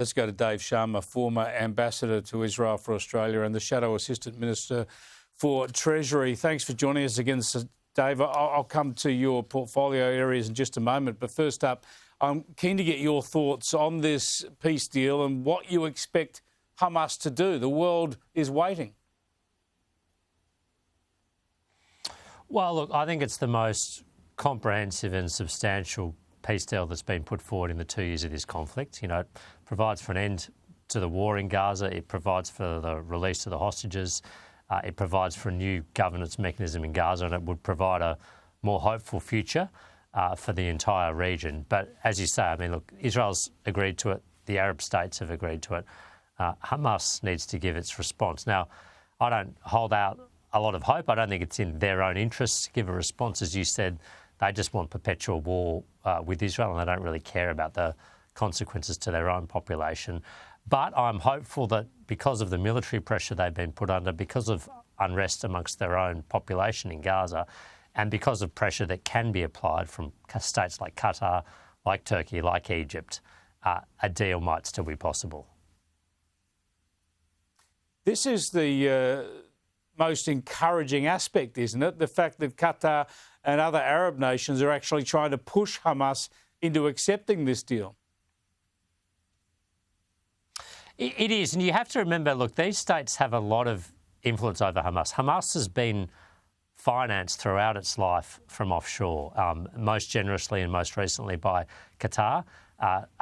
Let's go to Dave Sharma, former ambassador to Israel for Australia and the Shadow Assistant Minister for Treasury. Thanks for joining us again, Dave. I'll come to your portfolio areas in just a moment. But first up, I'm keen to get your thoughts on this peace deal and what you expect Hamas to do. The world is waiting. Well, look, I think it's the most comprehensive and substantial peace deal that's been put forward in the 2 years of this conflict. You know, it provides for an end to the war in Gaza. It provides for the release of the hostages. It provides for a new governance mechanism in Gaza, and it would provide a more hopeful future for the entire region. But as you say, I mean, look, Israel's agreed to it. The Arab states have agreed to it. Hamas needs to give its response. Now, I don't hold out a lot of hope. I don't think it's in their own interests to give a response. As you said, they just want perpetual war with Israel, and they don't really care about the consequences to their own population. But I'm hopeful that because of the military pressure they've been put under, because of unrest amongst their own population in Gaza, and because of pressure that can be applied from states like Qatar, like Turkey, like Egypt, a deal might still be possible. This is the most encouraging aspect, isn't it? The fact that Qatar and other Arab nations are actually trying to push Hamas into accepting this deal. It is, and you have to remember, look, these states have a lot of influence over Hamas. Hamas has been financed throughout its life from offshore, most generously and most recently by Qatar.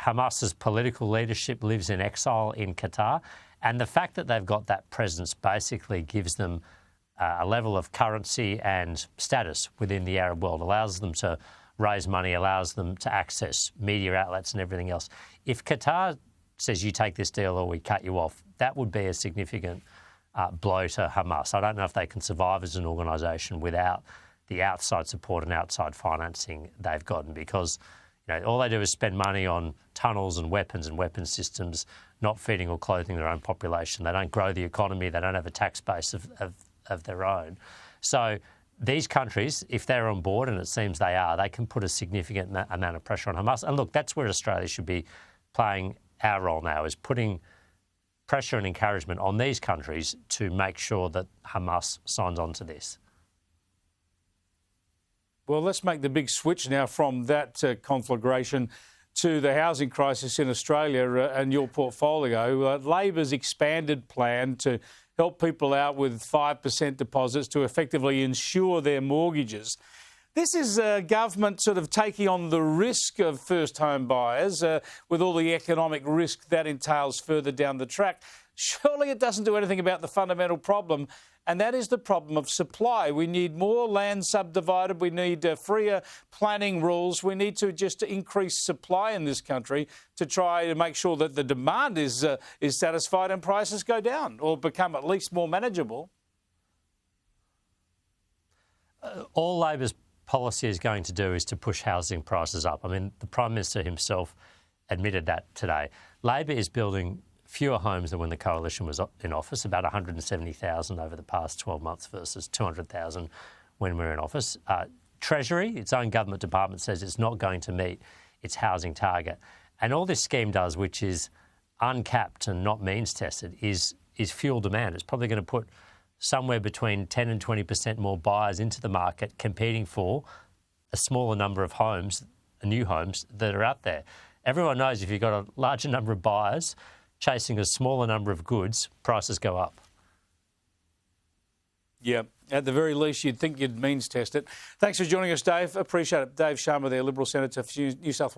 Hamas's political leadership lives in exile in Qatar, and the fact that they've got that presence basically gives them a level of currency and status within the Arab world, allows them to raise money, allows them to access media outlets and everything else. If Qatar says you take this deal or we cut you off, that would be a significant blow to Hamas. I don't know if they can survive as an organisation without the outside support and outside financing they've gotten, because all they do is spend money on tunnels and weapons systems, not feeding or clothing their own population. They don't grow the economy. They don't have a tax base of their own. So these countries, if they're on board, and it seems they are, they can put a significant amount of pressure on Hamas. And look, that's where Australia should be playing our role now, is putting pressure and encouragement on these countries to make sure that Hamas signs on to this. Well, let's make the big switch now from that conflagration to the housing crisis in Australia and your portfolio. Labor's expanded plan to help people out with 5% deposits to effectively insure their mortgages. This is government sort of taking on the risk of first home buyers with all the economic risk that entails further down the track. Surely it doesn't do anything about the fundamental problem, and that is the problem of supply. We need more land subdivided. We need freer planning rules. We need to just increase supply in this country to try to make sure that the demand is satisfied and prices go down or become at least more manageable. All Labor's policy is going to do is to push housing prices up. I mean, the Prime Minister himself admitted that today. Labor is building fewer homes than when the Coalition was in office, about 170,000 over the past 12 months versus 200,000 when we were in office. Treasury, its own government department, says it's not going to meet its housing target. And all this scheme does, which is uncapped and not means tested, is fuel demand. It's probably going to put somewhere between 10 and 20% more buyers into the market, competing for a smaller number of homes, new homes that are out there. Everyone knows if you've got a larger number of buyers chasing a smaller number of goods, prices go up. Yeah, at the very least, you'd think you'd means test it. Thanks for joining us, Dave. Appreciate it. Dave Sharma there, Liberal Senator for New South Wales.